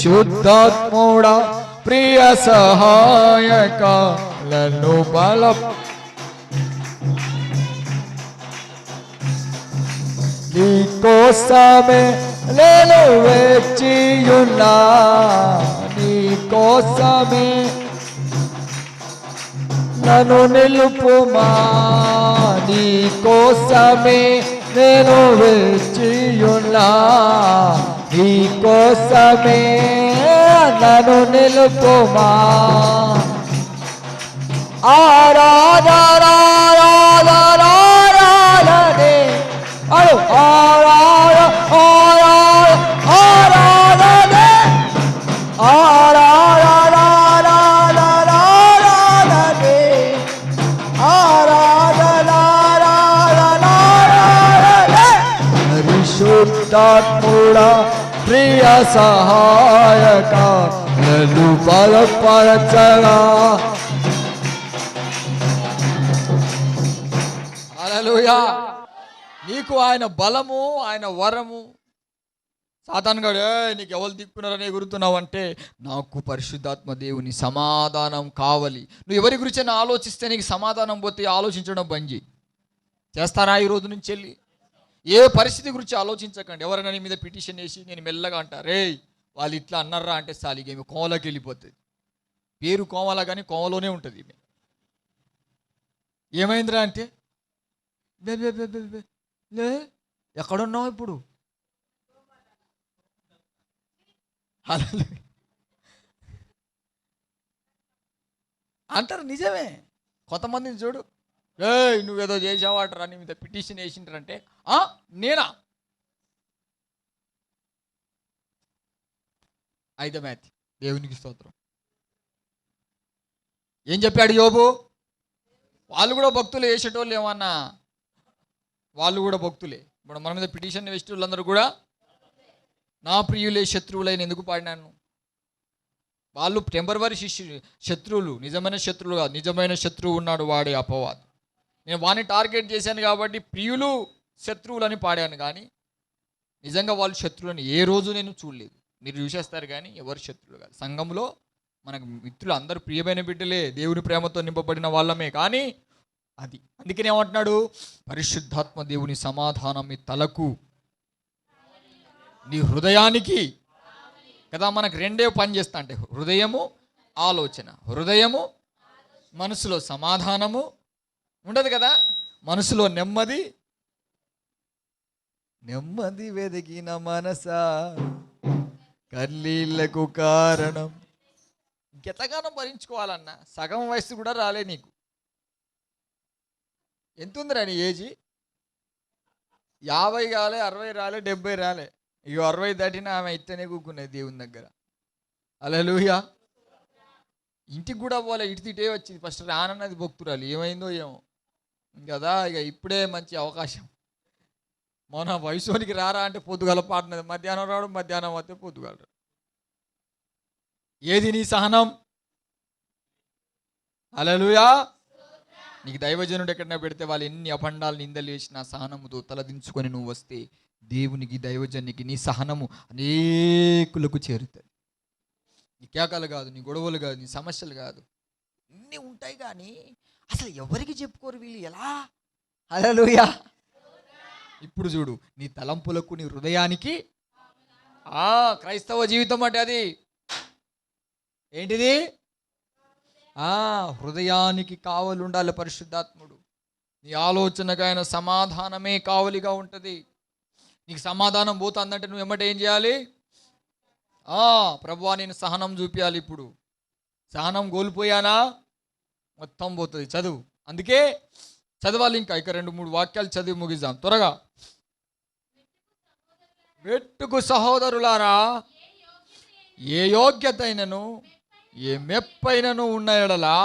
శుద్ధాత్ముడా ప్రియ సహాయక నన్ను బల నీకోసమే నేను వేచియున్నా, నీకోసమే నన్ను నిలుపుమా, నీకోసమే నేను వేచియున్నా, నీకోసమే నన్ను నిలుపుమా. ఆరాధనా ఆరాధనే ఆరాధనే పరిశుద్ధాత్ముడా ప్రియ సహాయక నన్ను బలపరచగా. హల్లెలూయా. నీకు ఆయన బలము, ఆయన వరము. సాతాను గాడు నీకు ఎవరు దిక్కున్నారని ఎగురుతున్నావు అంటే, నాకు పరిశుద్ధాత్మ దేవుని సమాధానం కావాలి. నువ్వు ఎవరి గురించి ఆలోచిస్తే నీకు సమాధానం పోతే ఆలోచించడం బంద్ చేయి. చేస్తారా ఈ రోజు నుంచి వెళ్ళి? ఏ పరిస్థితి గురించి ఆలోచించకండి. ఎవరైనా నీ మీద పిటిషన్ వేసి నేను మెల్లగా అంటారే వాళ్ళు ఇట్లా అన్నారా అంటే సాలిగా ఈమె కోమలోకి వెళ్ళిపోతుంది. పేరు కోమల కానీ కోమలోనే ఉంటుంది ఈమె. ఏమైందిరా అంటే లే ఎక్కడున్నావు ఇప్పుడు అంటారు. నిజమే. కొంతమందిని చూడు, నువ్వేదో చేసావాటరా నీ మీద పిటిషన్ వేసింటారంటే నేనా? అయితే మ్యాథ్ దేవునికి స్తోత్రం. ఏం చెప్పాడు యోబు? వాళ్ళు కూడా భక్తులు వేసేటోళ్ళు ఏమన్నా, వాళ్ళు కూడా భక్తులే. ఇప్పుడు మన మీద పిటిషన్ వేసే వాళ్ళందరూ కూడా నా ప్రియులే శత్రువులైన ఎందుకు పాడినాను? వాళ్ళు టెంపరవరీ శత్రువులు, నిజమైన శత్రువులు కాదు. నిజమైన శత్రువు ఉన్నాడు, వాడే అపవాది. నేను వాడిని టార్గెట్ చేశాను కాబట్టి ప్రియులు శత్రువులని పాడాను, కానీ నిజంగా వాళ్ళు శత్రువులని ఏ రోజు నేను చూడలేదు. మీరు చూసేస్తారు కానీ ఎవరు శత్రువులు కాదు. సంఘంలో మనకు మిత్రులు అందరూ ప్రియమైన బిడ్డలే, దేవుని ప్రేమతో నింపబడిన వాళ్ళమే. కానీ అది అందుకనే ఏమంటున్నాడు? పరిశుద్ధాత్మ దేవుని సమాధానం మీ తలకు, నీ హృదయానికి కదా. మనకు రెండే పని చేస్తా అంటే హృదయము, ఆలోచన. హృదయము, మనసులో సమాధానము ఉండదు కదా, మనసులో నెమ్మది. నెమ్మది వెదిగిన మనసా కన్నీళ్లకు కారణం. గెతగానం భరించుకోవాలన్నా సగం వయసు కూడా రాలే నీకు. ఎంత ఉందిరా నీ ఏజీ? 50 కాలే, 60 రాలే, 70 రాలే. ఇక 60 దాటిన ఆమె ఇట్టనే కూకున్నది దేవుని దగ్గర. హల్లెలూయా. ఇంటికి కూడా పోలే, ఇటే వచ్చింది. ఫస్ట్ రానన్నది భక్తురాలు, ఏమైందో ఏమో కదా. ఇక ఇప్పుడే మంచి అవకాశం. మన వయసునికి రారా అంటే పొద్దుగల పాడినది, మధ్యాహ్నం రావడం, మధ్యాహ్నం వస్తే పొద్దుగల. ఏది నీ సహనం? హల్లెలూయా. నీకు దైవజనుడు ఎక్కడైనా పెడితే వాళ్ళు ఎన్ని అపండాలు నిందలు వేసినా సహనముతో తలదించుకొని నువ్వు వస్తే దేవునికి, దైవజనికి నీ సహనము అనేకులకు చేరుతుంది. నీ కేకలు కాదు, నీ గొడవలు కాదు, నీ సమస్యలు కాదు, అన్నీ ఉంటాయి. కానీ అసలు ఎవరికి చెప్పుకోరు వీళ్ళు ఎలా? హల్లెలూయా. ఇప్పుడు చూడు, నీ తలంపులకు, నీ హృదయానికి. క్రైస్తవ జీవితం అంటే అది ఏంటిది? హృదయానికి కావలి ఉండాలి పరిశుద్ధాత్ముడు. నీ ఆలోచనకు ఆయన సమాధానమే కావలిగా ఉంటుంది. నీకు సమాధానం పోతుందంటే నువ్వు ఎమ్మట ఏం చేయాలి? ప్రభువా నేను సహనం చూపించాలి. ఇప్పుడు సహనం కోల్పోయానా మొత్తం పోతుంది. చదువు, అందుకే చదవాలి. ఇంకా 2-3 వాక్యాలు చదివి ముగిద్దాం త్వరగా. మెట్టుకు సహోదరులారా, ఏ యోగ్యత అయినను ఏ మెప్పైనను ఉన్న ఎడలా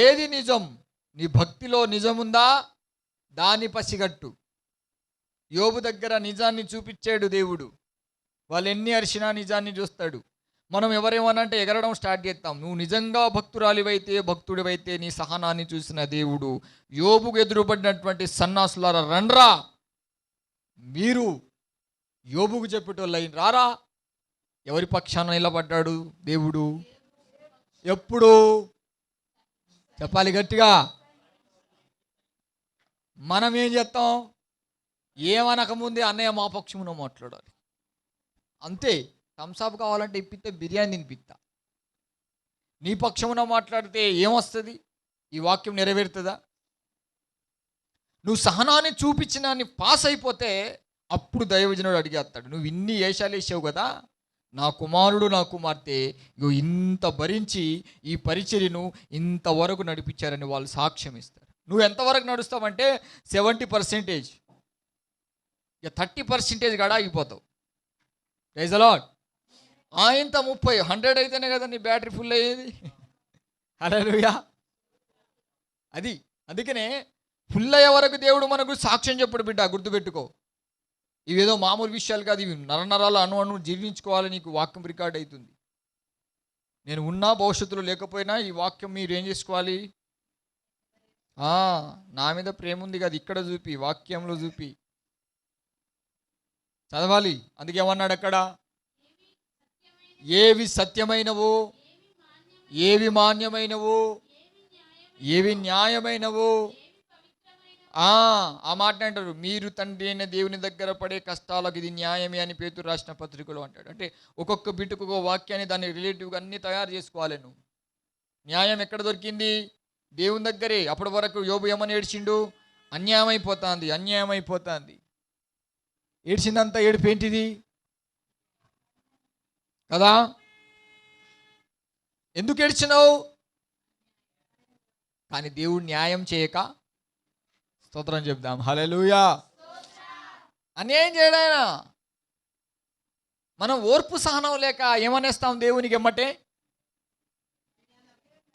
ఏది నిజం, నీ భక్తిలో నిజముందా దాన్ని పసిగట్టు. యోబు దగ్గర నిజాన్ని చూపించాడు దేవుడు. వాళ్ళు ఎన్ని అరిచినా నిజాన్ని చూస్తాడు. మనం ఎవరేమనంటే ఎగరడం స్టార్ట్ చేస్తాం. నువ్వు నిజంగా భక్తురాలివైతే, భక్తుడివైతే నీ సహనాన్ని చూసిన దేవుడు యోబుకు ఎదురుపడినటువంటి సన్నాసులారా రండ్రా, మీరు యోబుకు చెప్పేటోళ్ళైన రారా, ఎవరి పక్షాన నిలబడ్డాడు దేవుడు? ఎప్పుడు? చెప్పాలి గట్టిగా. మనం ఏం చేస్తాం? ఏమనకముందే అన్నయ్య మా పక్షమున మాట్లాడాలి అంతే. థమ్స్అప్ కావాలంటే ఇప్పిస్తే బిర్యానీ తినిపిస్తా. నీ పక్షమున మాట్లాడితే ఏమొస్తుంది? ఈ వాక్యం నెరవేరుతుందా? నువ్వు సహనాన్ని చూపించినాన్ని పాస్ అయిపోతే అప్పుడు దైవజనుడు అడిగేస్తాడు, నువ్వు ఇన్ని వేషాలు వేసావు కదా, నా కుమారుడు నా కుమార్తె ఇగో ఇంత భరించి ఈ పరిచర్యను ఇంతవరకు నడిపించారని వాళ్ళు సాక్ష్యం ఇస్తారు. నువ్వు ఎంతవరకు నడుస్తావంటే 70%, ఇక 30% కూడా ఆగిపోతావు. Praise the lord. ఇంత 30, 100 అయితేనే కదా నీ బ్యాటరీ ఫుల్ అయ్యేది. హల్లెలూయా. అందుకనే ఫుల్ అయ్యే వరకు దేవుడు మనకు సాక్ష్యం చెప్పడు బిడ్డ, గుర్తుపెట్టుకో. ఇవేదో మామూలు విషయాలు కాదు, ఇవి నరనరాలు అణు జీర్ణించుకోవాలి. నీకు వాక్యం రికార్డ్ అవుతుంది. నేను ఉన్నా భవిష్యత్తులో లేకపోయినా ఈ వాక్యం మీరు ఏం చేసుకోవాలి? నా మీద ప్రేమ ఉంది కదా, ఇక్కడ చూపి, వాక్యంలో చూపి చదవాలి. అందుకే ఏమన్నాడు అక్కడ? ఏవి సత్యమైనవో, ఏవి మాన్యమైనవో, ఏవి న్యాయమైనవో, ఆ మాట అంటారు. మీరు తండ్రి అయిన దేవుని దగ్గర పడే కష్టాలకు ఇది న్యాయమే అని పేతురు రాసిన పత్రికలో అంటాడు. అంటే ఒక్కొక్క బిట్టుకు ఒక వాక్యాన్ని దాన్ని రిలేటివ్గా అన్ని తయారు చేసుకోవాలి. నువ్వు న్యాయం ఎక్కడ దొరికింది? దేవుని దగ్గరే. అప్పటి వరకు యోబు ఏమని ఏడ్చిండు? అన్యాయం అయిపోతుంది, అన్యాయం అయిపోతుంది. ఏడ్చిందంతా ఏడుపు ఏంటిది కదా? ఎందుకు ఏడ్చినావు? కానీ దేవుడు న్యాయం చేయక, స్తోత్రం చెప్దాం, హల్లెలూయా. అన్యాయం చేయడాయన. మనం ఓర్పు సహనం లేక ఏమనేస్తాం దేవునికి ఎమ్మటే?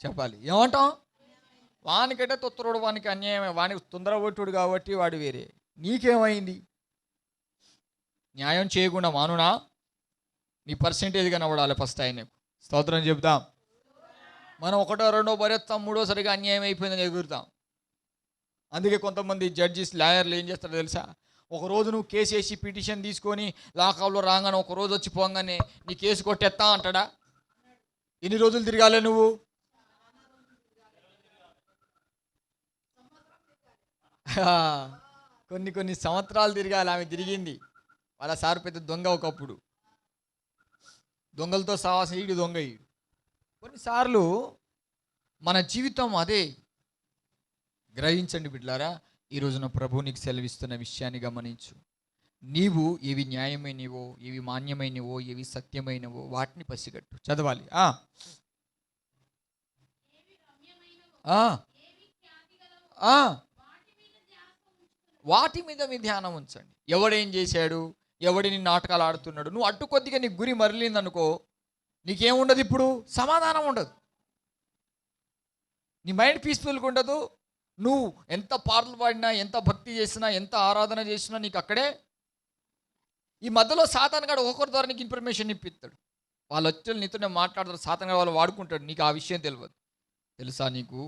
చెప్పాలి, ఏమంటాం? వానికంటే తొత్తరుడు, వానికి అన్యాయమే, వానికి తొందరగొట్టుడు కాబట్టి వాడు వేరే. నీకేమైంది? న్యాయం చేయకుండా మానునా? నీ పర్సెంటేజ్ కనబడాలి ఫస్ట్ ఆయనకు. స్తోత్రం చెప్తాం. మనం ఒకటో రెండో భరేస్తాం, మూడోసరిగా అన్యాయం అయిపోయిందని ఎగురుతాం. అందుకే కొంతమంది జడ్జిస్, లాయర్లు ఏం చేస్తారో తెలుసా? ఒకరోజు నువ్వు కేసు వేసి పిటిషన్ తీసుకొని లాకప్లో రాగానే ఒకరోజు వచ్చి పోగానే నీ కేసు కొట్టేస్తా అంటాడా? ఎన్ని రోజులు తిరగాలి నువ్వు? కొన్ని సంవత్సరాలు తిరగాలి. ఆమె తిరిగింది. వాళ్ళ సార్ పెద్ద దొంగ ఒకప్పుడు. దొంగలతో సావాసం, ఈడు దొంగ ఈడు. కొన్నిసార్లు మన జీవితం అదే. గ్రహించండి బిడ్డలారా, ఈ రోజున ప్రభు నీకు సెలవిస్తున్న విషయాన్ని గమనించు. నీవు ఏవి న్యాయమైనవో, ఏవి మాన్యమైనవో, ఏవి సత్యమైనవో వాటిని పసిగట్టు. చదవాలి. వాటి మీద మీ ధ్యానం ఉంచండి. ఎవడేం చేశాడు, ఎవడిని నాటకాలు ఆడుతున్నాడు, నువ్వు అడ్డు కొద్దిగా నీ గురి మరలిందనుకో, నీకేముండదు, ఇప్పుడు సమాధానం ఉండదు. నీ మైండ్ పీస్ఫుల్గా ఉండదు. నువ్వు ఎంత పాటలు పాడినా, ఎంత భక్తి చేసినా, ఎంత ఆరాధన చేసినా నీకు అక్కడే. ఈ మధ్యలో సాతాను గాడు ఒక్కొక్కరి ద్వారా నీకు ఇన్ఫర్మేషన్ ఇప్పిస్తాడు. వాళ్ళు వచ్చి నీతోనే మాట్లాడతారు. సాతాను గాడు వాళ్ళు వాడుకుంటాడు. నీకు ఆ విషయం తెలియదు. తెలుసా నీకు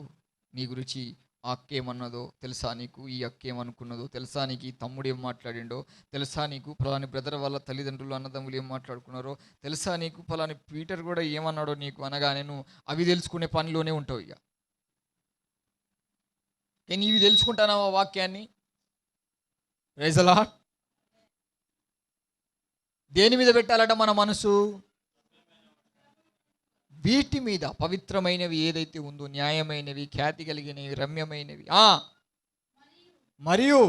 నీ గురించి ఆ అక్క ఏమన్నదో తెలుసా? నీకు ఈ అక్క ఏమనుకున్నదో తెలుసా? నీకు ఈ తమ్ముడు ఏం మాట్లాడిండో తెలుసా? నీకు ఫలాని బ్రదర్ వాళ్ళ తల్లిదండ్రులు అన్నదమ్ములు ఏం మాట్లాడుకున్నారో తెలుసా? నీకు ఫలాని పీటర్ కూడా ఏమన్నాడో నీకు అనగానే నువ్వు అవి తెలుసుకునే పనిలోనే ఉంటావు. ఇక కానీ ఇవి తెలుసుకుంటానావా వాక్యాన్ని? Praise the Lord. దేని మీద పెట్టాలట మన మనసు? వీటి మీద, పవిత్రమైనవి ఏదైతే ఉందో, న్యాయమైనవి, ఖ్యాతి కలిగినవి, రమ్యమైనవి. మరియు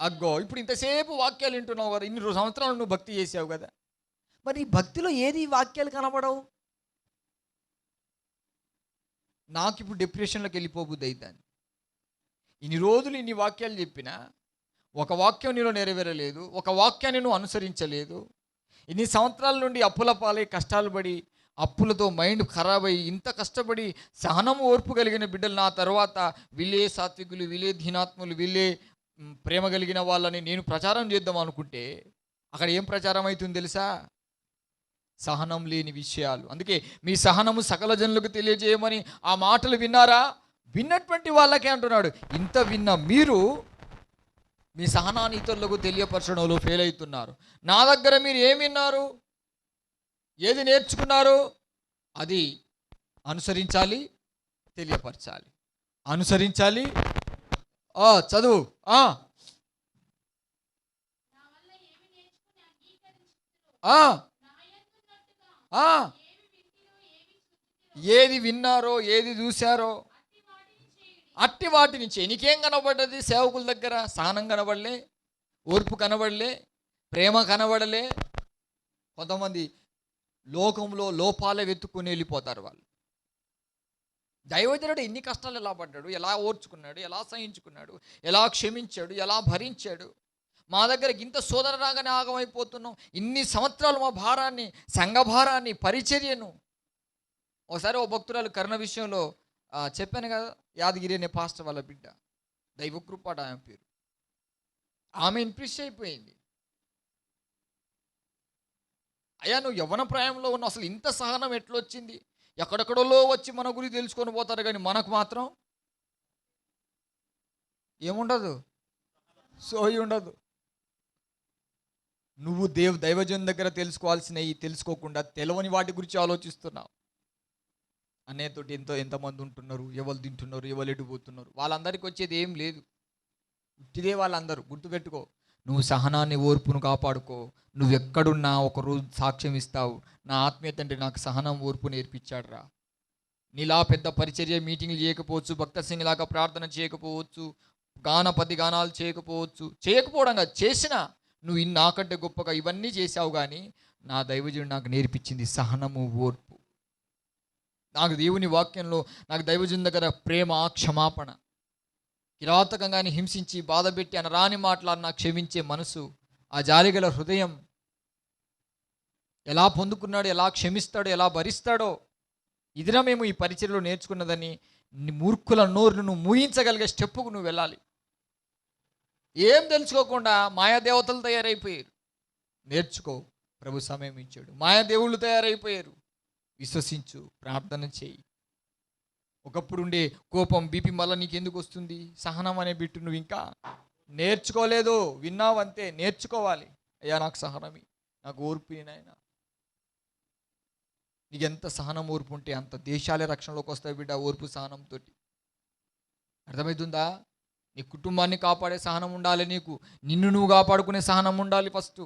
అగ్గో, ఇప్పుడు ఇంతసేపు వాక్యాలు వింటున్నావు కదా, ఇన్ని సంవత్సరాలు నువ్వు భక్తి చేసావు కదా, మరి ఈ భక్తిలో ఏది వాక్యాలు కనబడవు? నాకు ఇప్పుడు డిప్రెషన్లోకి వెళ్ళిపోబుద్ది అవుతుంది. ఇన్ని రోజులు ఇన్ని వాక్యాలు చెప్పినా ఒక వాక్యం నీలో నెరవేరలేదు, ఒక వాక్యాన్ని నువ్వు అనుసరించలేదు. ఇన్ని సంవత్సరాల నుండి అప్పుల పాలై కష్టాలు పడి, అప్పులతో మైండ్ ఖరాబ్ అయ్యి, ఇంత కష్టపడి సహనం ఓర్పు కలిగిన బిడ్డలు నా తర్వాత వీళ్ళే సాత్వికులు, వీళ్ళే ధీనాత్ములు, వీళ్ళే ప్రేమ కలిగిన వాళ్ళని నేను ప్రచారం చేద్దాం అనుకుంటే అక్కడ ఏం ప్రచారం అవుతుంది తెలుసా? సహనం లేని విషయాలు. అందుకే మీ సహనము సకల జనులకు తెలియజేయమని ఆ మాటలు విన్నారా? విన్నటువంటి వాళ్ళకే అంటున్నాడు. ఇంత విన్న మీరు మీ సహనాన్ని ఇతరులకు తెలియపరచడంలో ఫెయిల్ అవుతున్నారు. నా దగ్గర మీరు ఏమి విన్నారు, ఏది నేర్చుకున్నారు, అది అనుసరించాలి, తెలియపరచాలి. అనుసరించాలి. చదువు. ఏది విన్నారో, ఏది చూశారో అట్టి వాటిని చేయి. నీకేం కనబడ్డది? సేవకుల దగ్గర సహనం కనబడలే, ఓర్పు కనబడలే, ప్రేమ కనబడలే. కొంతమంది లోకంలో లోపాలే వెతుక్కుని వెళ్ళిపోతారు. వాళ్ళు దైవజనుడు ఎన్ని కష్టాలు ఎలా పడ్డాడు, ఎలా ఓర్చుకున్నాడు, ఎలా సహించుకున్నాడు, ఎలా క్షమించాడు, ఎలా భరించాడు. మా దగ్గరకి ఇంత శోధన రాగానే ఆగమైపోతున్నాం. ఇన్ని సంవత్సరాలు మా భారాన్ని, సంఘ భారాన్ని, పరిచర్యను. ఒకసారి ఓ భక్తురాలు కరుణ విషయంలో చెప్పాను కదా, యాదగిరి అనే పాస్టర్ వాళ్ళ బిడ్డ, దైవకృపాట ఆమె పేరు. ఆమె ఇంప్రెస్ అయిపోయింది. అయ్యా, నువ్వు యవ్వన ప్రాయంలో ఉన్న అసలు ఇంత సహనం ఎట్లొచ్చింది? ఎక్కడెక్కడో వచ్చి మన గురించి తెలుసుకొని పోతారు, కానీ మనకు మాత్రం ఏముండదు, సోయి ఉండదు. నువ్వు దైవజన్ దగ్గర తెలుసుకోవాల్సినవి తెలుసుకోకుండా తెలవని వాటి గురించి ఆలోచిస్తున్నావు. అనేతోటి ఎంతమంది ఉంటున్నారు, ఎవరు తింటున్నారు, ఎవరు ఎడిపోతున్నారు, వాళ్ళందరికీ వచ్చేది ఏం లేదు. ఇదే వాళ్ళందరూ. గుర్తుపెట్టుకో, నువ్వు సహనాన్ని, ఓర్పును కాపాడుకో. నువ్వెక్కడున్నా ఒకరోజు సాక్ష్యం ఇస్తావు, నా ఆత్మీయ తండ్రి నాకు సహనం, ఓర్పు నేర్పించాడు రా. నీలా పెద్ద పరిచర్య మీటింగ్లు చేయకపోవచ్చు, భక్త సింగ్ లాగా ప్రార్థన చేయకపోవచ్చు, గానాలు చేయకపోవడం కాదు, చేసినా నువ్వు నాకంటే గొప్పగా ఇవన్నీ చేసావు. కానీ నా దైవజనుడు నాకు నేర్పించింది సహనము, ఓర్పు. నాకు దేవుని వాక్యంలో, నాకు దైవజనుడి దగ్గర ప్రేమ, క్షమాపణ, కిరాతకంగానే హింసించి బాధపెట్టి అనరాని మాటలన్నా క్షమించే మనసు, ఆ జాలిగల హృదయం ఎలా పొందుకున్నాడు, ఎలా క్షమిస్తాడో, ఎలా భరిస్తాడో, ఇదినా మేము ఈ పరిచర్యలో నేర్చుకున్నదని. మూర్ఖుల నోరును మూయించగలిగే స్టెప్పుకు నువ్వు వెళ్ళాలి. ఏం తెలుసుకోకుండా మాయాదేవతలు తయారైపోయారు. నేర్చుకో, ప్రభు సమయం ఇచ్చాడు. మాయాదేవుళ్ళు తయారైపోయారు. విశ్వసించు, ప్రార్థన చేయి. ఒకప్పుడు ఉండే కోపం, బీపీ మళ్ళీ నీకు ఎందుకు వస్తుంది? సహనం అనే బిట్టు నువ్వు ఇంకా నేర్చుకోలేదు. విన్నావు అంతే, నేర్చుకోవాలి. అయ్యా నాకు సహనమి, నాకు ఓర్పు, నాయన. నీకు ఎంత సహనం, ఓర్పు ఉంటే అంత దేశాలే రక్షణలోకి వస్తాయి బిడ్డ. ఓర్పు, సహనంతో. అర్థమవుతుందా? నీ కుటుంబాన్ని కాపాడే సహనం ఉండాలి నీకు. నిన్ను నువ్వు కాపాడుకునే సహనం ఉండాలి ఫస్ట్.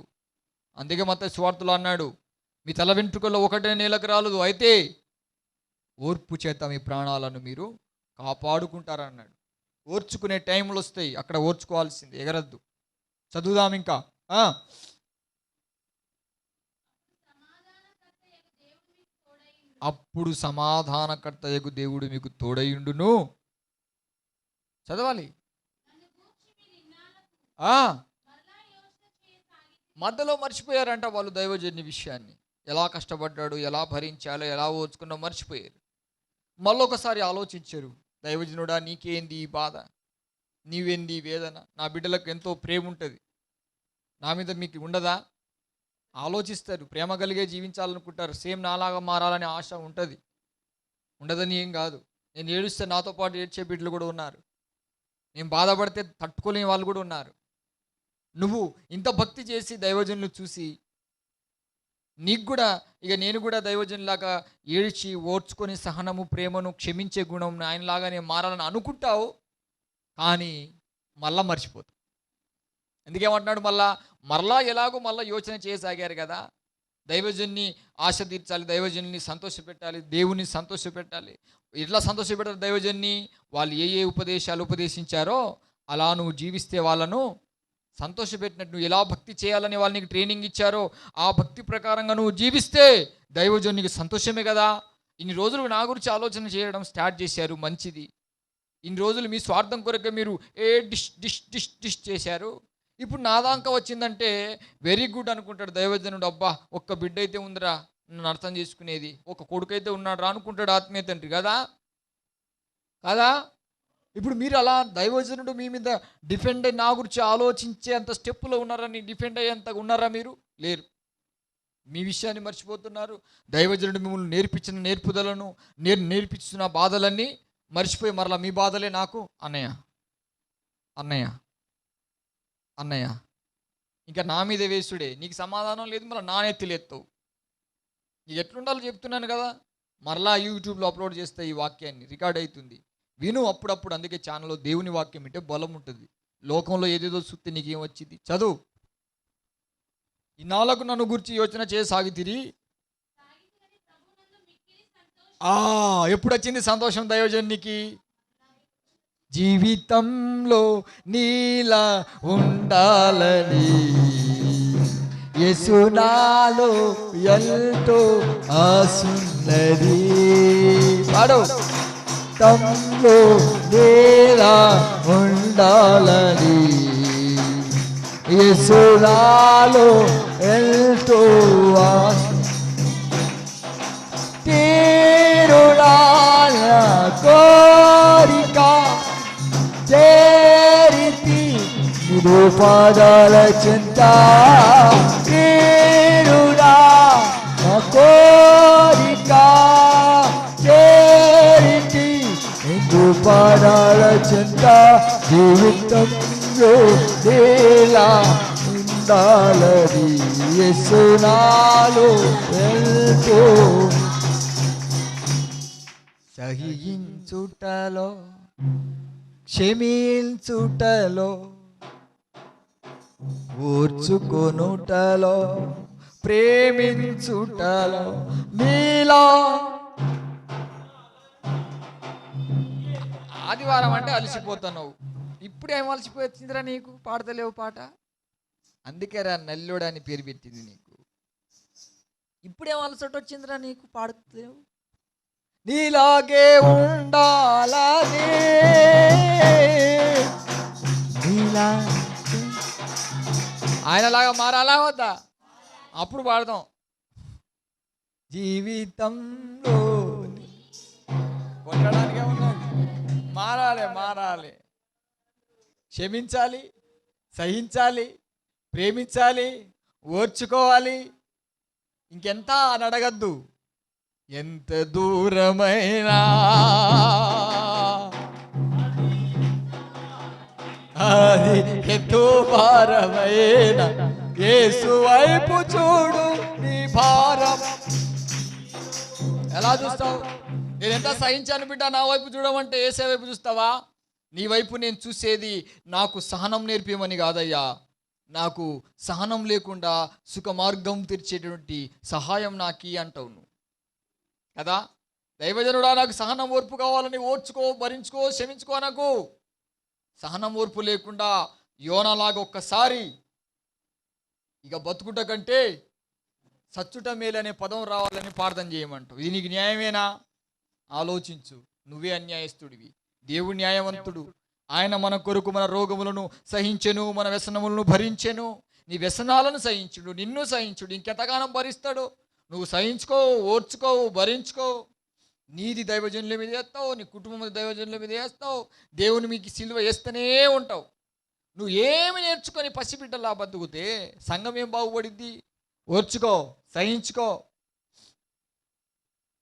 అందుకే మత్తయి సువార్తలో అన్నాడు, మీ తల వెంట్రుకల్లో ఒకటే నేలకు రాలదు, అయితే ఓర్పు చేత మీ ప్రాణాలను మీరు కాపాడుకుంటారన్నాడు. ఓర్చుకునే టైంలు వస్తాయి, అక్కడ ఓర్చుకోవాల్సింది, ఎగరద్దు. చదువుదాం ఇంకా. అప్పుడు సమాధానకర్తయగు దేవుడు మీకు తోడయుండును. చదవాలి. మధ్యలో మర్చిపోయారంట వాళ్ళు దైవజన్య విషయాన్ని. ఎలా కష్టపడ్డాడు, ఎలా భరించాలో, ఎలా ఓర్చుకున్నా మర్చిపోయారు. మళ్ళొకసారి ఆలోచించారు, దైవజనుడా నీకేంది ఈ బాధ, నీవేంది ఈ వేదన, నా బిడ్డలకు ఎంతో ప్రేమ ఉంటుంది, నా మీద మీకు ఉండదా? ఆలోచిస్తారు. ప్రేమ కలిగే జీవించాలనుకుంటారు. సేమ్ నాలాగా మారాలనే ఆశ ఉంటుంది. ఉండదని ఏం కాదు. నేను ఏడుస్తే నాతో పాటు ఏడ్చే బిడ్డలు కూడా ఉన్నారు. నేను బాధపడితే తట్టుకోలేని వాళ్ళు కూడా ఉన్నారు. నువ్వు ఇంత భక్తి చేసి దైవజనులు చూసి నీకు కూడా ఇక నేను కూడా దైవజనులాగా ఏడ్చి ఓర్చుకొని సహనము, ప్రేమను, క్షమించే గుణం ఆయనలాగా నేను మారాలని అనుకుంటావు. కానీ మళ్ళా మర్చిపోతావు. ఎందుకేమంటున్నాడు? మరలా ఎలాగో మళ్ళీ యోచన చేయసాగారు కదా. దైవజన్ని ఆశ తీర్చాలి, దైవజన్ని సంతోషపెట్టాలి, దేవుని సంతోషపెట్టాలి. ఎట్లా సంతోషపెట్టారు దైవజన్ని? వాళ్ళు ఏ ఉపదేశాలు ఉపదేశించారో అలా నువ్వు జీవిస్తే వాళ్ళను సంతోషపెట్టినట్టు, నువ్వు ఎలా భక్తి చేయాలని వాళ్ళు నీకు ట్రైనింగ్ ఇచ్చారో ఆ భక్తి ప్రకారంగా నువ్వు జీవిస్తే దైవజనునికి సంతోషమే కదా. ఇన్ని రోజులు నా గురించి ఆలోచన చేయడం స్టార్ట్ చేశారు, మంచిది. ఇన్ని రోజులు మీ స్వార్థం కొరకు మీరు డిష్ డిష్ డిష్ డిష్ చేశారు. ఇప్పుడు నా దాకా వచ్చిందంటే వెరీ గుడ్ అనుకుంటాడు దైవజనుడు. అబ్బా, ఒక్క బిడ్డ అయితే ఉందిరా నన్ను అర్థం చేసుకునేది, ఒక కొడుకు అయితే ఉన్నాడు రా అనుకుంటాడు ఆత్మీయ తండ్రి కదా. కదా, ఇప్పుడు మీరు అలా దైవజనుడు మీ మీద డిఫెండ్ అయ్యి నా గురించి ఆలోచించే అంత స్టెప్పులో ఉన్నారని డిఫెండ్ అయ్యేంత ఉన్నారా? మీరు లేరు. మీ విషయాన్ని మర్చిపోతున్నారు. దైవజనుడు మిమ్మల్ని నేర్పించిన నేర్పుదలను, నేర్పిస్తున్న బాధలన్నీ మర్చిపోయి మరలా మీ బాధలే నాకు అన్నయ్య అన్నయ్య ఇంకా నా మీద వేసుడే, నీకు సమాధానం లేదు, మళ్ళీ నా నెత్తిలేస్తావు. నీకు ఎట్లుండాలో చెప్తున్నాను కదా. మరలా యూట్యూబ్లో అప్లోడ్ చేస్తే ఈ వాక్యాన్ని రికార్డ్ అవుతుంది, విను అప్పుడప్పుడు. అందుకే ఛానల్లో దేవుని వాక్యం అంటే బలం ఉంటుంది. లోకంలో ఏదేదో చూస్తే నీకేం వచ్చింది, చదువు. ఇన్నాళ్ళకు నన్ను గురించి యోచన చేయసాగితిరి. ఎప్పుడు వచ్చింది సంతోషం దైవజనునికి? జీవితంలో నీలా ఉండాలని యేసు నాలో ఎంతో ఆసున్నది. పాడు. తమ్లో నీలా ఉండాలని యేసు నాలో ఎంతో తీరుడాల కోరిక చేరితి నిదు పాదాల చింత. తీరుడా కోరిక చేరితి నిదు పాదాల చింత. జీవితంలో నీలా ఉండాలని యేసు నాలో ఎంతో సహించుటలో క్షమించుటలో ఓర్చుకొనుటలో ప్రేమించుటలో నీలా. ఆదివారం అంటే అలసిపోతున్నావు, ఇప్పుడేం అలసిపోతుందిరా నీకు? పాడతలేవు పాట. అందుకే రా నల్లోడా అని పేరు పెట్టింది నీకు. ఇప్పుడేం అలసట వచ్చిందిరా నీకు? పాడతలేవు. నీలాగే ఉండాలని ఆయనలాగా మారాలా వద్దా? అప్పుడు పాడదాం. జీవితంలో కొట్టడానికే ఉన్నది. మారాలి. క్షమించాలి, సహించాలి, ప్రేమించాలి, ఓర్చుకోవాలి. ఇంకెంత అని అడగద్దు. ఎంత దూరమైనా అది ఎంతో భారమైన యేసు వైపు చూడు, నీ భారం. ఎలా చూస్తావు? నేను ఎంత సహించాను బిడ్డ, నా వైపు చూడమంటే యేసే వైపు చూస్తావా? నీ వైపు నేను చూసేది నాకు సహనం నేర్పేమని కాదయ్యా, నాకు సహనం లేకుండా సుఖ మార్గం తెరిచేటువంటి సహాయం నాకి అంటావు నువ్వు కదా. దైవజనుడా, నాకు సహనం ఓర్పు కావాలని ఓర్చుకో, భరించుకో, క్షమించుకో. నాకు సహనం ఓర్పు లేకుండా యోనాలాగా ఒక్కసారి ఇక బతుకుట కంటే సచ్చుట మేలనే పదం రావాలని ప్రార్థన చేయమంటావు. ఇది నీకు న్యాయమేనా? ఆలోచించు. నువ్వే అన్యాయస్తుడివి, దేవుడు న్యాయవంతుడు. ఆయన మన కొరకు మన రోగములను సహించెను, మన వ్యసనములను భరించెను. నీ వ్యసనాలను సహించుడు, నిన్ను సహించుడు. ఇంకెంతగానం భరిస్తాడు? నువ్వు సహించుకో, ఓర్చుకో, భరించుకో. నీది దైవజనుల మీద వేస్తావు, నీ కుటుంబం దైవజనుల మీద వేస్తావు. దేవుని మీకు సిలువ వేస్తూనే ఉంటావు. నువ్వు ఏమి నేర్చుకొని పసిబిడ్డలా బతుకుతే సంఘం ఏం బాగుపడిద్ది? ఓర్చుకో, సహించుకో.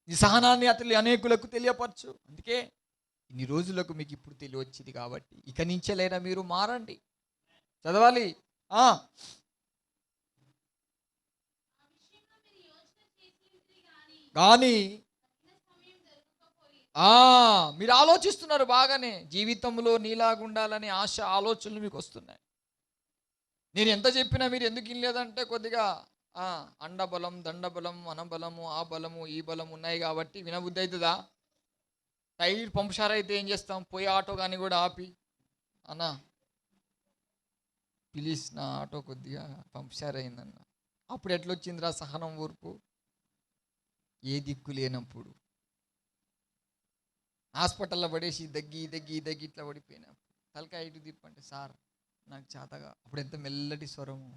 నీ సహనాన్ని అతని అనేకులకు తెలియపరచు. అందుకే ఇన్ని రోజులకు మీకు ఇప్పుడు తెలియవచ్చింది కాబట్టి ఇక నుంచేలైనా మీరు మారండి. చదవాలి. కానీ మీరు ఆలోచిస్తున్నారు బాగానే, జీవితంలో నీలాగా ఉండాలని ఆశ, ఆలోచనలు మీకు వస్తున్నాయి. నేను ఎంత చెప్పినా మీరు ఎందుకు ఇనలేదంటే కొద్దిగా అండబలం, దండబలం, అనబలము, ఆ బలము, ఈ బలం ఉన్నాయి కాబట్టి వినబుద్ధి అవుతుందా? టైర్ పంప్షార్ అయితే ఏం చేస్తాం? పోయి ఆటో కానీ కూడా ఆపి, అన్నా ప్లీజ్ నా ఆటో కొద్దిగా పంప్షార్ అయిందన్న. అప్పుడు ఎట్లొచ్చిందిరా సహనం, ఊర్పు? ఏ దిక్కు లేనప్పుడు హాస్పిటల్లో పడేసి దగ్గి ఇట్లా పడిపోయినా తలకాయ ఇటు తిప్పంటే సార్ నాకు చేతగా. అప్పుడు ఎంత మెల్లటి స్వరము.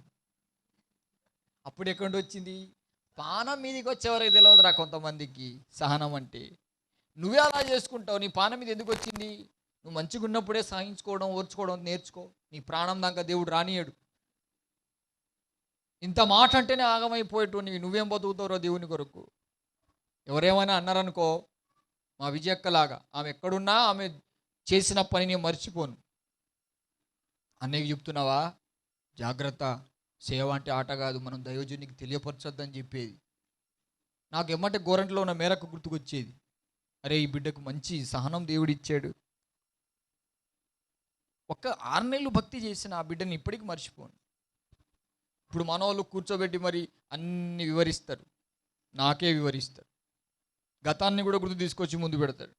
అప్పుడు ఎక్కడి వచ్చింది? పానం మీదకి వచ్చేవరకు తెలియదురా కొంతమందికి సహనం అంటే. నువ్వే అలా చేసుకుంటావు. నీ పానం మీద ఎందుకు వచ్చింది? నువ్వు మంచిగా ఉన్నప్పుడే సహించుకోవడం, ఓర్చుకోవడం నేర్చుకో. నీ ప్రాణం దాకా దేవుడు రానియడు. ఇంత మాట అంటేనే ఆగమైపోయేటోనివి. నువ్వేం బతుకుతావురో దేవుని కొరకు. ఎవరేమైనా అన్నారనుకో, మా విజయక్కలాగా ఆమె ఎక్కడున్నా ఆమె చేసిన పనిని మర్చిపోను. అన్నయ్యకి చెప్తున్నావా? జాగ్రత్త, సేవ అంటే ఆట కాదు, మనం దైవజనునికి తెలియపరచొద్దని చెప్పేది. నాకు ఎమ్మటే గోరంట్లో ఉన్న మేరకు గుర్తుకొచ్చేది. అరే, ఈ బిడ్డకు మంచి సహనం దేవుడిచ్చాడు. ఒక్క 6 నెలలు భక్తి చేసిన ఆ బిడ్డని ఇప్పటికీ మర్చిపోను. ఇప్పుడు మనోళ్ళు కూర్చోబెట్టి మరి అన్ని వివరిస్తారు, నాకే వివరిస్తారు. గతాన్ని కూడా గుర్తు తీసుకొచ్చి ముందు పెడతాడు.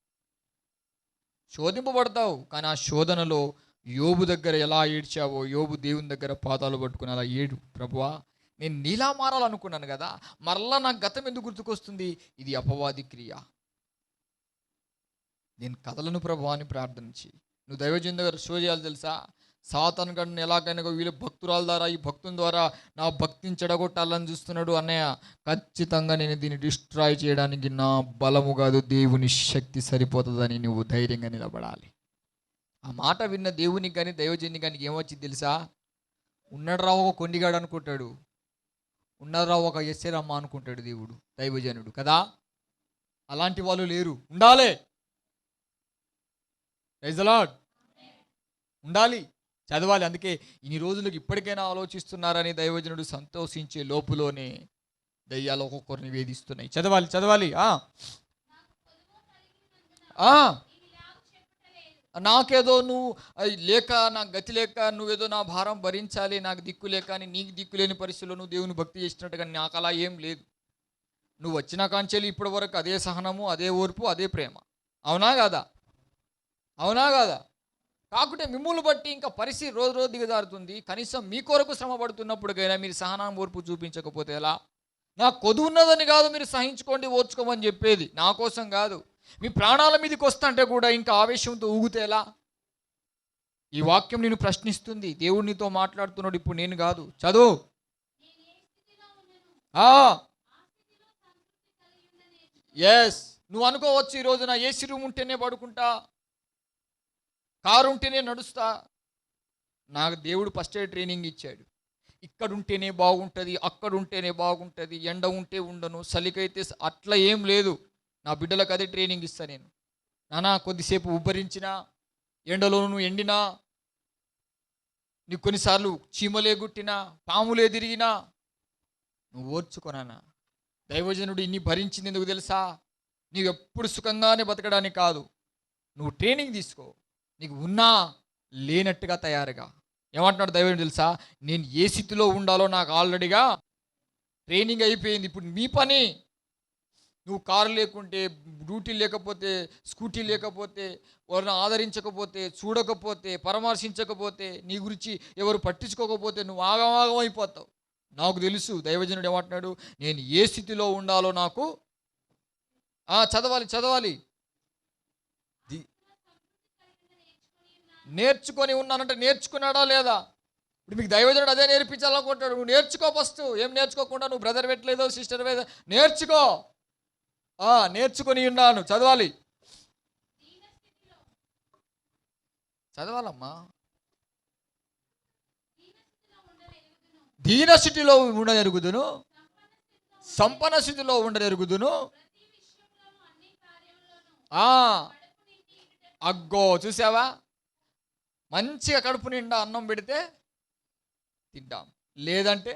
శోధింపబడతావు, కానీ ఆ శోధనలో యోబు దగ్గర ఎలా ఏడ్చావో, యోబు దేవుని దగ్గర పాదాలు పట్టుకుని అలా ఏడు, ప్రభువా నేను నీలా మారాలనుకున్నాను కదా, మరలా నాకు గతం ఎందుకు గుర్తుకొస్తుంది? ఇది అపవాది క్రియ. నేను కథలను ప్రభువా అని ప్రార్థించి, నువ్వు దైవజన్ దగ్గర షో చేయాలి తెలుసా, సాతాను గడిని ఎలాగైనా వీళ్ళు భక్తురాల ద్వారా, ఈ భక్తుని ద్వారా నా భక్తిని చెడగొట్టాలని చూస్తున్నాడు అన్నయ్య. ఖచ్చితంగా నేను దీన్ని డిస్ట్రాయ్ చేయడానికి నా బలము కాదు, దేవుని శక్తి సరిపోతుందని నువ్వు ధైర్యంగా నిలబడాలి. ఆ మాట విన్న దేవునికి కానీ దైవజన్ని కానీ ఏమొచ్చింది తెలుసా? ఉన్నాడు రావు ఒక కొండిగాడు అనుకుంటాడు, ఉన్నాడు రావు ఒక ఎస్సేరమ్మ అనుకుంటాడు దేవుడు, దైవజనుడు కదా. అలాంటి వాళ్ళు లేరు, ఉండాలి. Praise the Lord. ఉండాలి, చదవాలి. అందుకే ఇన్ని రోజులకు ఇప్పటికైనా ఆలోచిస్తున్నారని దైవజనుడు సంతోషించే లోపులోనే దయ్యాలు ఒక్కొక్కరిని వేధిస్తున్నాయి. చదవాలి చదవాలి. నాకేదో నువ్వు లేక, నాకు గతి లేక, నువ్వేదో నా భారం భరించాలి, నాకు దిక్కు లేక అని నీకు దిక్కు లేని పరిస్థితుల్లో నువ్వు దేవుని భక్తి చేసినట్టుగా నాకు అలా ఏం లేదు. నువ్వు వచ్చిన కాంచెలి ఇప్పటి వరకు అదే సహనము, అదే ఓర్పు, అదే ప్రేమ. అవునా కాదా? అవునా కాదా? కాకుంటే మిమ్మల్ని బట్టి ఇంకా పరిస్థితి రోజు రోజు దిగజారుతుంది. కనీసం మీ కొరకు శ్రమ పడుతున్నప్పటికైనా మీరు సహనం ఓర్పు చూపించకపోతే ఎలా? నాకు కొద్దు ఉన్నదని కాదు మీరు సహించుకోండి, ఓర్చుకోమని చెప్పేది, నా కోసం కాదు. మీ ప్రాణాల మీదకి వస్తుంటే కూడా ఇంకా ఆవేశంతో ఊగితే ఎలా? ఈ వాక్యం నేను ప్రశ్నిస్తుంది, దేవుడు నీతో మాట్లాడుతున్నాడు, ఇప్పుడు నేను కాదు. చదువు. ఎస్, నువ్వు అనుకోవచ్చు ఈరోజు నా ఏసీ రూమ్ ఉంటేనే పడుకుంటా, కారు ఉంటేనే నడుస్తా. నాకు దేవుడు ఫస్ట్ ఎయిడ్ ట్రైనింగ్ ఇచ్చాడు. ఇక్కడ ఉంటేనే బాగుంటుంది, అక్కడ ఉంటేనే బాగుంటుంది, ఎండ ఉంటే ఉండను, చలికైతే అట్లా ఏం లేదు. నా బిడ్డలకు అదే ట్రైనింగ్ ఇస్తా నేను. నానా కొద్దిసేపు ఉబ్బరించినా, ఎండలోనూ ఎండినా, నీకు కొన్నిసార్లు చీమలే గుట్టినా, పాములే తిరిగినా నువ్వు ఓర్చుకోనా. దైవజనుడు ఇన్ని భరించింది ఎందుకు తెలుసా? నీవు ఎప్పుడు సుఖంగానే బతకడానికి కాదు. నువ్వు ట్రైనింగ్ తీసుకో, నీకు ఉన్నా లేనట్టుగా తయారుగా. ఏమంటున్నాడు దైవజనుడు తెలుసా? నేను ఏ స్థితిలో ఉండాలో నాకు ఆల్రెడీగా ట్రైనింగ్ అయిపోయింది. ఇప్పుడు మీ పని, నువ్వు కారు లేకుంటే, డ్యూటీ లేకపోతే, స్కూటీ లేకపోతే, ఎవరిని ఆదరించకపోతే, చూడకపోతే, పరామర్శించకపోతే, నీ గురించి ఎవరు పట్టించుకోకపోతే నువ్వు ఆగమాగం అయిపోతావు. నాకు తెలుసు. దైవజనుడు ఏమంటున్నాడు? నేను ఏ స్థితిలో ఉండాలో నాకు చదవాలి చదవాలి నేర్చుకొని ఉన్నానంటే నేర్చుకున్నాడా లేదా? ఇప్పుడు మీకు దైవజనుడు అదే నేర్పించాలనుకుంటాడు. నువ్వు నేర్చుకో ఫస్ట్. ఏం నేర్చుకోకుండా నువ్వు బ్రదర్ పెట్టలేదో సిస్టర్ వేదో నేర్చుకో. నేర్చుకొని ఉన్నాను, చదవాలి చదవాలమ్మా. దీన స్థితిలో ఉండనెరుగుదును, సంపన్న స్థితిలో ఉండనెరుగుదును. అగ్గో, చూసావా? మంచిగా కడుపు నిండా అన్నం పెడితే తింటాం, లేదంటే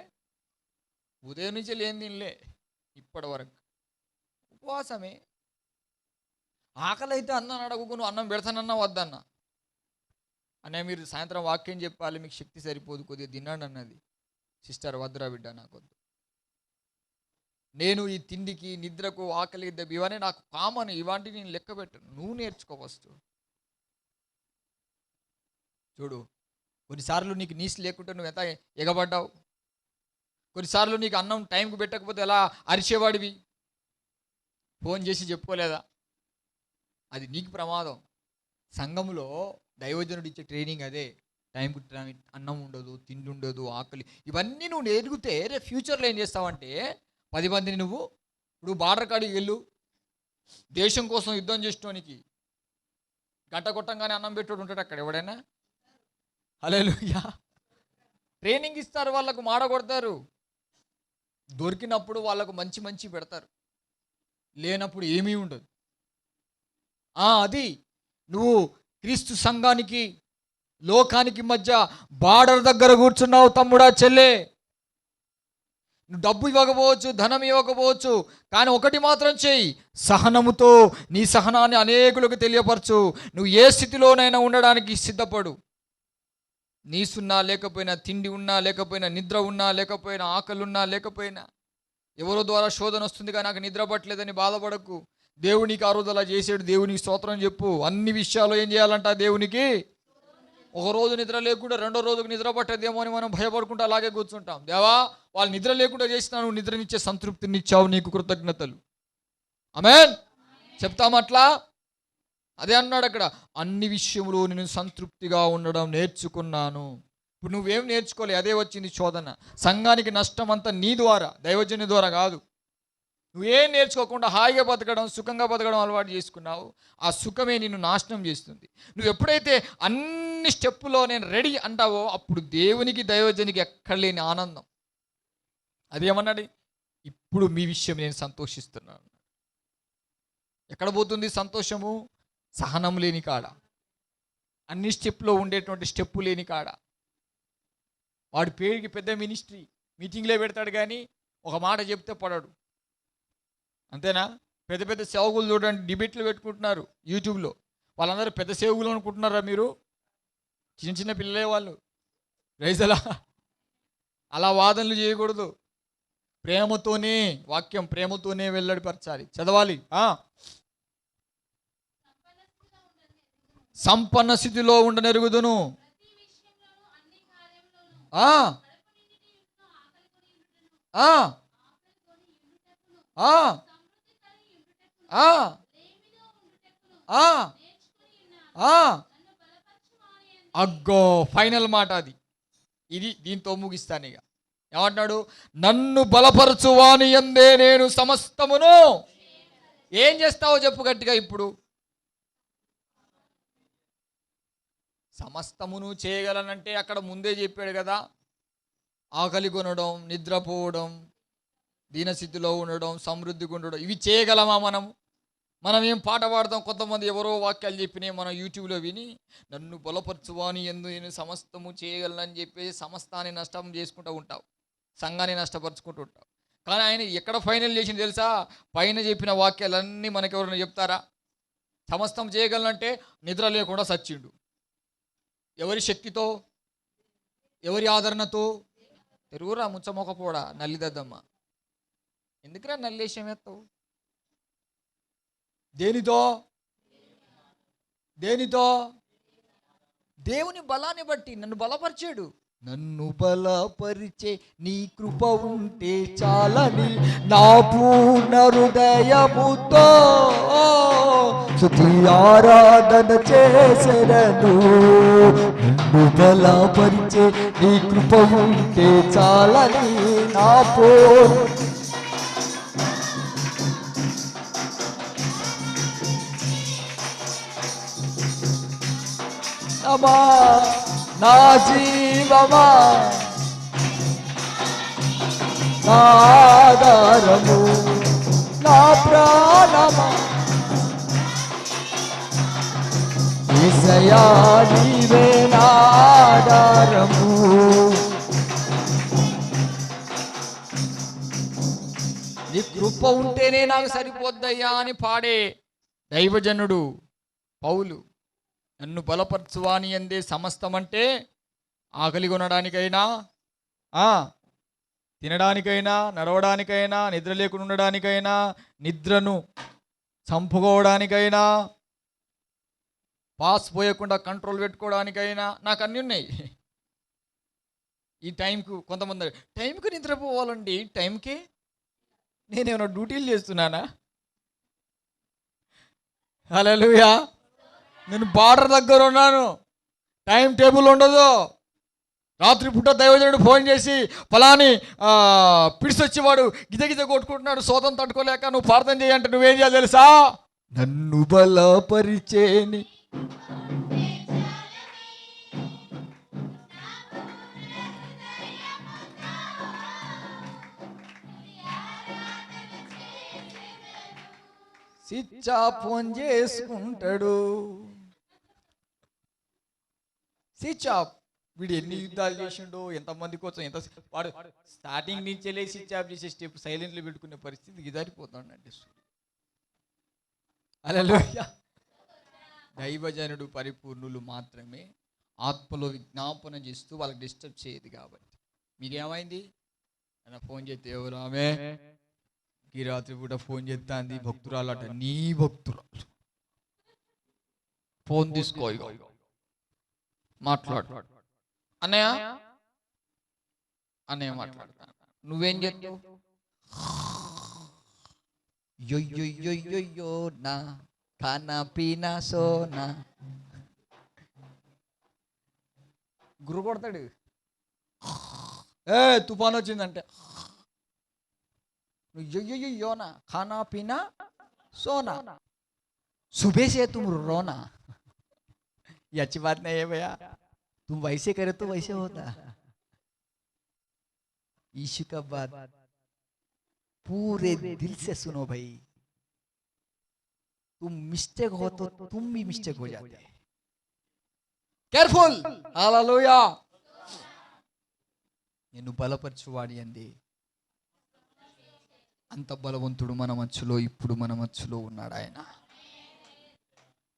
ఉదయం నుంచి లేని తినలే ఇప్పటి వరకు ఉపవాసమే. ఆకలి అయితే అన్నం అడగకు, నువ్వు అన్నం పెడతానన్నా వద్దన్నా. అనే మీరు సాయంత్రం వాక్యం చెప్పాలి, మీకు శక్తి సరిపోదు, కొద్దిగా తిన్నాడు అన్నది. సిస్టర్ వద్దురా బిడ్డ, నాకొద్దు. నేను ఈ తిండికి, నిద్రకు, ఆకలి, దెబ్బ ఇవన్నీ నాకు కామన్, ఇవాంటివి నేను లెక్క పెట్టను. నువ్వు నేర్చుకో ఫస్ట్. చూడు, కొన్నిసార్లు నీకు నీసు లేకుంటే నువ్వు ఎంత ఎగబడ్డావు. కొన్నిసార్లు నీకు అన్నం టైంకి పెట్టకపోతే ఎలా అరిచేవాడివి, ఫోన్ చేసి చెప్పుకోలేదా? అది నీకు ప్రమాదం. సంఘంలో దైవజనుడు ఇచ్చే ట్రైనింగ్ అదే. టైంకి అన్నం ఉండదు, తిండి ఉండదు, ఆకలి, ఇవన్నీ నువ్వు ఎదిగితే రేపు ఫ్యూచర్లో ఏం చేస్తావంటే 10 మందిని నువ్వు ఇప్పుడు బార్డర్ కాడికి వెళ్ళు, దేశం కోసం యుద్ధం చేసేటోనికి గంట కొట్టంగానే అన్నం పెట్టాడు ఉంటాడు అక్కడ ఎవడైనా? హల్లెలూయా. ట్రైనింగ్ ఇస్తారు, వాళ్ళకు మాడ కొడతారు. దొరికినప్పుడు వాళ్ళకు మంచి మంచి పెడతారు, లేనప్పుడు ఏమీ ఉండదు. అది నువ్వు క్రీస్తు సంఘానికి లోకానికి మధ్య బార్డర్ దగ్గర కూర్చున్నావు తమ్ముడా, చెల్లే. నువ్వు డబ్బు ఇవ్వకపోవచ్చు, ధనం ఇవ్వకపోవచ్చు, కానీ ఒకటి మాత్రం చెయ్యి, సహనముతో నీ సహనాన్ని అనేకులకు తెలియపరచు. నువ్వు ఏ స్థితిలోనైనా ఉండడానికి సిద్ధపడు. నీసున్నా లేకపోయినా, తిండి ఉన్నా లేకపోయినా, నిద్ర ఉన్నా లేకపోయినా, ఆకలి ఉన్నా లేకపోయినా, ఎవరో ద్వారా శోధన వస్తుంది కానీ నాకు నిద్ర పట్టలేదని బాధపడకు. దేవునికి ఆ రోజు అలా చేసాడు, దేవునికి స్తోత్రం చెప్పు. అన్ని విషయాల్లో ఏం చేయాలంట, దేవునికి. ఒక రోజు నిద్ర లేకుండా రెండో రోజుకు నిద్ర పట్టేదేమో అని మనం భయపడుకుంటూ అలాగే కూర్చుంటాం. దేవా, వాళ్ళు నిద్ర లేకుండా చేసినా నువ్వు నిద్రనిచ్చే సంతృప్తినిచ్చావు, నీకు కృతజ్ఞతలు. ఆమేన్. చెప్తామట్లా. అదే అన్నాడు అక్కడ, అన్ని విషయంలో నేను సంతృప్తిగా ఉండడం నేర్చుకున్నాను. ఇప్పుడు నువ్వేం నేర్చుకోలే, అదే వచ్చింది శోధన. సంఘానికి నష్టం అంతా నీ ద్వారా, దైవజనుని ద్వారా కాదు. నువ్వేం నేర్చుకోకుండా హాయిగా బతకడం, సుఖంగా బతకడం అలవాటు చేసుకున్నావు. ఆ సుఖమే నిన్ను నాశనం చేస్తుంది. నువ్వు ఎప్పుడైతే అన్ని స్టెప్పులో నేను రెడీ అంటావో, అప్పుడు దేవునికి దైవజనికి ఎక్కడ లేని ఆనందం. అదేమన్నాడు, ఇప్పుడు మీ విషయం నేను సంతోషిస్తున్నాను. ఎక్కడ పోతుంది సంతోషము? సహనం లేని కాడ, అన్ని స్టెప్లో ఉండేటువంటి స్టెప్పు లేని కాడ. వాడి పేరుకి పెద్ద మినిస్ట్రీ, మీటింగ్లే పెడతాడు కానీ ఒక మాట చెప్తే పడడు. అంతేనా? పెద్ద పెద్ద సేవకులు చూడండి, డిబేట్లు పెట్టుకుంటున్నారు యూట్యూబ్లో. వాళ్ళందరూ పెద్ద సేవకులు అనుకుంటున్నారా మీరు? చిన్న చిన్న పిల్లలే వాళ్ళు. రైజలా అలా వాదనలు చేయకూడదు. ప్రేమతోనే వాక్యం, ప్రేమతోనే వెల్లడిపరచాలి, చదవాలి. సంపన్న స్థితిలో ఉండనెరుగుదును. అగ్గో, ఫైనల్ మాట అది. ఇది దీంతో ముగిస్తాను ఇక. ఏమంటున్నాడు? నన్ను బలపరచువాని యందే నేను సమస్తమును. ఏం చేస్తావో చెప్పు గట్టిగా ఇప్పుడు. సమస్తమును చేయగలనంటే అక్కడ ముందే చెప్పాడు కదా, ఆకలి కొనడం, నిద్రపోవడం, దీనస్థితిలో ఉండడం, సమృద్ధిగా ఉండడం, ఇవి చేయగలమా మనం? మనం ఏం పాట పాడతాం, కొంతమంది ఎవరో వాక్యాలు చెప్పినాయి మనం యూట్యూబ్లో విని, నన్ను బలపరచువాని యందు నేను సమస్తము చేయగలనని చెప్పేసి సమస్తాన్ని నష్టం చేసుకుంటూ ఉంటావు, సంఘాన్ని నష్టపరుచుకుంటూ ఉంటావు. కానీ ఆయన ఎక్కడ ఫైనల్ చేసింది తెలుసా? పైన చెప్పిన వాక్యాలన్నీ మనకెవరైనా చెప్తారా? సమస్తం చేయగలనంటే నిద్ర లేకుండా సచ్చిండు. ఎవరి శక్తితో, ఎవరి ఆదరణతో? తెరుగురా ముచ్చమొకపోడా, నల్లిదద్దమ్మ. ఎందుకురా నల్లేశం ఎత్తావు? దేనితో? దేనితో? దేవుని బలాన్ని బట్టి నన్ను బలపరిచాడు. నన్ను బలపరిచే నీ కృప ఉంటే చాలని నా పూర్ణ హృదయముతో స్తుతి ఆరాధన చేసెదను. నన్ను బలపరిచే నీ కృప ఉంటే చాలని నా నా జీవమా, నా ఆధారము, నా ప్రాణమా, యేసయ్యా నీవే నా ఆధారము. నీ కృప ఉంటేనే నాకు సరిపోద్దయ్యా అని పాడే దైవజనుడు పౌలు. నన్ను బలపరచువాని యందే సమస్తం అంటే ఆకలి కొనడానికైనా, తినడానికైనా, నడవడానికైనా, నిద్ర లేకుండా ఉండడానికైనా, నిద్రను చంపుకోవడానికైనా, పాస్ పోయకుండా కంట్రోల్ పెట్టుకోవడానికైనా నాకు అన్నీ ఉన్నాయి. ఈ టైంకు కొంతమంది టైంకు నిద్రపోవాలండి, టైంకే నేనేమైనా డ్యూటీలు చేస్తున్నానా? హల్లెలూయా. నేను బార్డర్ దగ్గర ఉన్నాను, టైం టేబుల్ ఉండదు. రాత్రి పూట దైవజనుడు ఫోన్ చేసి ఫలాని పిడిసొచ్చేవాడు గిజ కొట్టుకుంటున్నాడు, సోదం తట్టుకోలేక నువ్వు ప్రార్థన చేయంటే నువ్వేం చేయాలి తెలుసా? నన్ను బలపరిచేని స్విచ్ ఆఫ్ ఆన్ చేసుకుంటాడు. Switch off. వీడు ఎన్ని యుద్ధాలు చేసిండో, ఎంతమంది కోసం ఎంత వాడు స్టార్టింగ్ నుంచి వెళ్ళి స్విచ్ ఆఫ్ చేసే స్టెప్ సైలెంట్లో పెట్టుకునే పరిస్థితి ఇదారిపోతాడండి. హల్లెలూయా. దైవజనుడు పరిపూర్ణులు మాత్రమే ఆత్మలో విజ్ఞాపన చేస్తూ వాళ్ళకి డిస్టర్బ్ చేయదు. కాబట్టి మీకేమైంది అన్న ఫోన్ చేస్తే ఎవరు ఆమె ఈ రాత్రి పూట ఫోన్ చేస్తా అంది భక్తురాలు అట. నీ భక్తురాలు ఫోన్ తీసుకో, మాట్లాడు అన్నయ్య. అన్నయ్య మాట్లాడతా. నువ్వేం చేస్తావు? యొయ్యొయ్యొయ్యొయ్యో నా ఖానా పీనా సోనా. గురు కొడతాడు. తుఫాన్ వచ్చిందంటే योना खाना पीना सोना सुबह से तुम रोना. ये अच्छी बात नहीं है भैया. तुम वैसे करे तो वैसे होता. यीशु का बात पूरे दिल से सुनो भाई. तुम मिस्टेक हो तो तुम भी मिस्टेक हो जाते. केयरफुल. हालेलुया. నిన్ను బలపరచువాడి అంది. అంత బలవంతుడు మన మధ్యలో ఇప్పుడు మన మధ్యలో ఉన్నాడు ఆయన.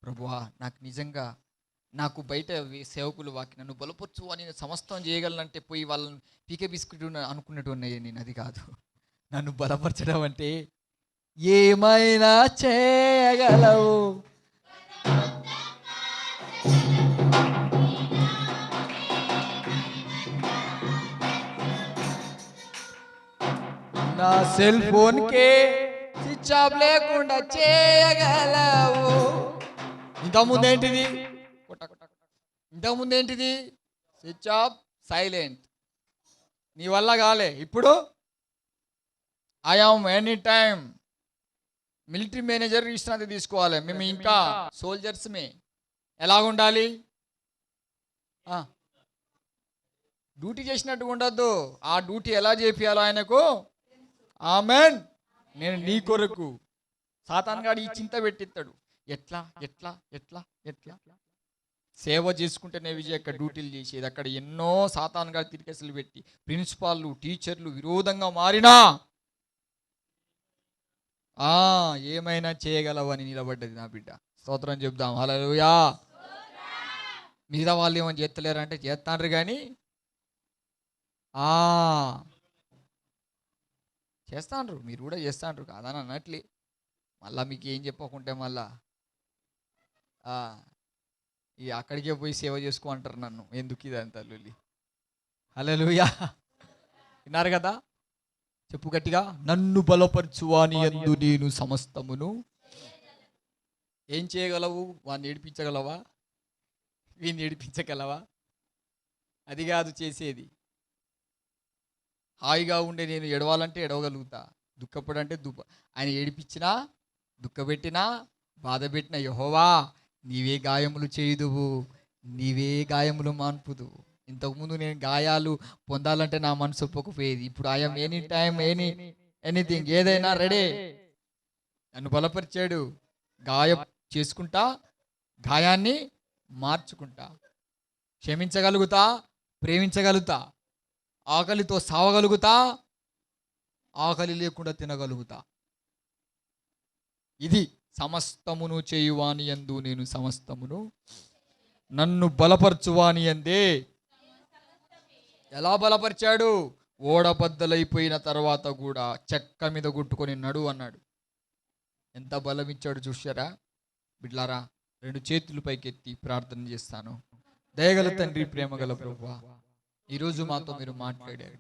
ప్రభువా, నాకు నిజంగా నాకు బయట సేవకులు వాకి నన్ను బలపరచు అని సమస్తం చేయగలనంటే పోయి వాళ్ళని పీకే బిస్కెట్ అనుకున్నట్టు ఉన్నాయి. నేను అది కాదు. నన్ను బలపరచడం అంటే ఏమైనా చేయగలవు. నా సెల్ ఫోన్ కే స్విచ్ ఆఫ్ లేకుండా చేయగలవు. ఇంతకుముందేంటిది? ఇంతకుముందేంటిది? Switch off, silent. నీ వల్ల కాలే. ఇప్పుడు I am any time. Military manager విశ్రాంతి తీసుకోవాలి. మేము ఇంకా సోల్జర్స్మే. ఎలాగుండాలి? డ్యూటీ చేసినట్టు ఉండద్దు. ఆ డ్యూటీ ఎలా చేపియాలో ఆయనకు. ఆమెన్. నేను నీ కొరకు సాతాన్ గాడు ఈ చింత పెట్టిస్తాడు. ఎట్లా ఎట్లా ఎట్లా ఎట్లా సేవ చేసుకుంటేనే విజయ్ అక్కడ డ్యూటీలు చేసేది. అక్కడ ఎన్నో సాతాన్ గాడు తిరిగేసలు పెట్టి ప్రిన్సిపాల్లు టీచర్లు విరోధంగా మారినా ఏమైనా చేయగలవని నిలబడ్డది నా బిడ్డ. స్తోత్రం చెప్దాం. హల్లెలూయా. మిగతా వాళ్ళు ఏమని చేస్తలేరు అంటే చేస్తాండ్రు కానీ చేస్తాండ్రు. మీరు కూడా చేస్తాండ్రు కాదని అన్నట్లే. మళ్ళీ మీకు ఏం చెప్పకుంటే మళ్ళా అక్కడికే పోయి సేవ చేసుకో అంటారు నన్ను. ఎందుకు ఇదంతా లొల్లి? హల్లెలూయా. విన్నారు కదా? చెప్పు గట్టిగా. నన్ను బలపరచువాని యందు నేను సమస్తమును. ఏం చేయగలవు? వాడిని ఏడిపించగలవా? వీడిని ఏడిపించగలవా? అది కాదు చేసేది. హాయిగా ఉండే నేను ఎడవాలంటే ఎడవగలుగుతా, దుఃఖపడంటే ఆయన ఏడిపించినా దుఃఖపెట్టినా బాధ పెట్టిన యెహోవా నీవే గాయములు చేయుదువు, నీవే గాయములు మాన్పుదువు. ఇంతకుముందు నేను గాయాలు పొందాలంటే నా మనసు ఒప్పుకపోయేది. ఇప్పుడు ఐఎమ్ ఎనీ టైమ్ ఎనీథింగ్, ఏదైనా రెడీ. నన్ను బలపరిచాడు. గాయం చేసుకుంటా, గాయాన్ని మార్చుకుంటా, క్షమించగలుగుతా, ప్రేమించగలుగుతా, ఆకలితో సావగలుగుతా, ఆకలి లేకుండా తినగలుగుతా. ఇది సమస్తమును చేయువాని యందు నేను సమస్తమును. నన్ను బలపరచువాని యందే. ఎలా బలపరిచాడు? ఓడబద్దలైపోయిన తర్వాత కూడా చెక్క మీద కొట్టుకొని నడు అన్నాడు. ఎంత బలం ఇచ్చాడు చూశారా బిడ్లారా? 2 చేతులు పైకెత్తి ప్రార్థన చేస్తాను. దయగల తండ్రి, ప్రేమగల ప్రభువా, ఈరోజు మాతో మీరు మాట్లాడారు.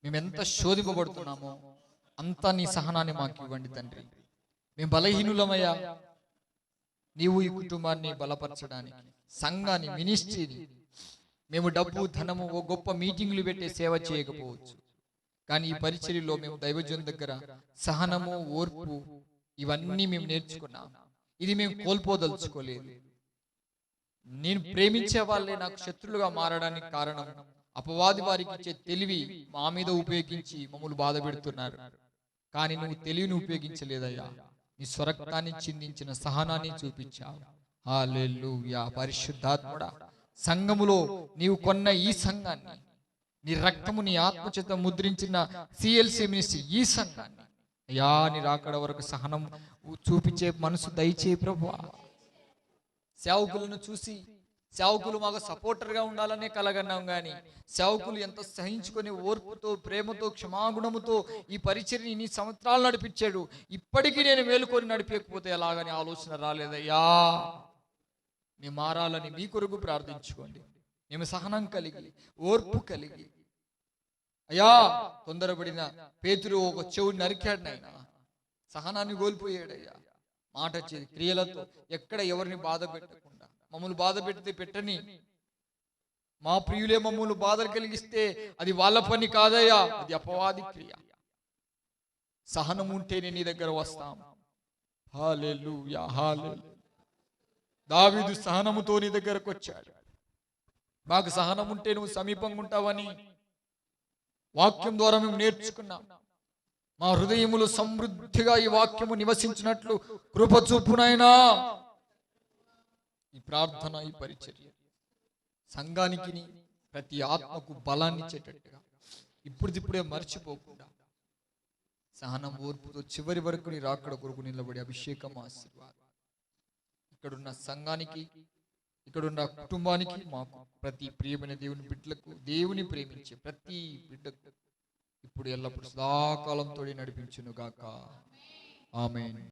మేము ఎంత శోధింపబడుతున్నామో అంత నీ సహనాన్ని మాకు ఇవ్వండి తండ్రి. మేము బలహీనులమయ్యా. నీవు ఈ కుటుంబాన్ని బలపరచడానికి, సంఘాన్ని, మినిస్ట్రీని, మేము డబ్బు ధనము ఓ గొప్ప మీటింగ్లు పెట్టే సేవ చేయకపోవచ్చు, కానీ ఈ పరిచర్యలో మేము దైవజనుల దగ్గర సహనము, ఓర్పు ఇవన్నీ మేము నేర్చుకున్నాం. ఇది మేము కోల్పోదలుచుకోలేదు. నేను ప్రేమించే వాళ్ళే నాకు శత్రులుగా మారడానికి కారణం అపవాది వారికి ఇచ్చే తెలివి మా మీద ఉపయోగించి మమ్మల్ని బాధ పెడుతున్నారు. కానీ నువ్వు తెలివిని ఉపయోగించలేదయ్యా. నీ స్వరక్తాన్ని చిందించిన సహనాన్ని చూపించావు. హల్లెలూయా. పరిశుద్ధాత్ముడా, సంఘములో నీవు కొన్న ఈ సంఘాన్ని, నీ రక్తము నీ ఆత్మచేత ముద్రించిన సిఎల్సి మినిస్ట్రీ ఈ సంఘాన్ని అయ్యా నీ రాకడ వరకు సహనం చూపించే మనసు దయచే ప్రభువా. సేవకులను చూసి సేవకులు మాకు సపోర్టర్గా ఉండాలనే కలగన్నాం, కానీ సేవకులు ఎంత సహించుకొని ఓర్పుతో, ప్రేమతో, క్షమాగుణముతో ఈ పరిచర్ని ఇన్ని సంవత్సరాలు నడిపించాడు, ఇప్పటికీ నేను మేలుకొని నడిపేయకపోతే ఎలాగని ఆలోచన రాలేదయ్యా. మేము మారాలని మీ కొరకు ప్రార్థించుకోండి. మేము సహనం కలిగి, ఓర్పు కలిగి, అయ్యా తొందరపడిన పేతురు ఒక చెవుని నరికాడు నాయన, సహనాన్ని కోల్పోయాడయ్యా. మాట చేసి క్రియలతో ఎక్కడ ఎవరిని బాధ పెట్టకుండా, మమ్మల్ని బాధ పెడితే పెట్టని, మా ప్రియులే మమ్మల్ని బాధ కలిగిస్తే అది వాళ్ళ పని కాదయ్యా, అది అపవాది క్రియ. సహనం ఉంటేనే నీ దగ్గర వస్తాం. హల్లెలూయా, హల్లెలూయా. దావీదు సహనముతో నీ దగ్గరకు వచ్చాడు. మాకు సహనం ఉంటే నువ్వు సమీపంగా ఉంటావని వాక్యం ద్వారా మేము నేర్చుకున్నాం. మా హృదయములు సమృద్ధిగా ఈ వాక్యము నివసించినట్లు కృప చూపునైనా. ఈ ప్రార్థన, ఈ పరిచర్య సంఘానికి, ప్రతి ఆత్మకు బలాన్ని ఇచ్చేటట్టుగా ఇప్పుడిప్పుడే మర్చిపోకుండా సహనం, ఓర్పుతో చివరి వరకు నీ రాకడ కొరకు నిలబడి అభిషేకం, ఆశీర్వాదం ఇక్కడున్న సంఘానికి, ఇక్కడున్న కుటుంబానికి, మాకు ప్రతి ప్రియమైన దేవుని బిడ్డలకు, దేవుని ప్రేమించే ప్రతి బిడ్డకు ఇప్పుడు ఎల్లప్పుడు సదాకాలంతో నడిపించును గాక. ఆమేన్.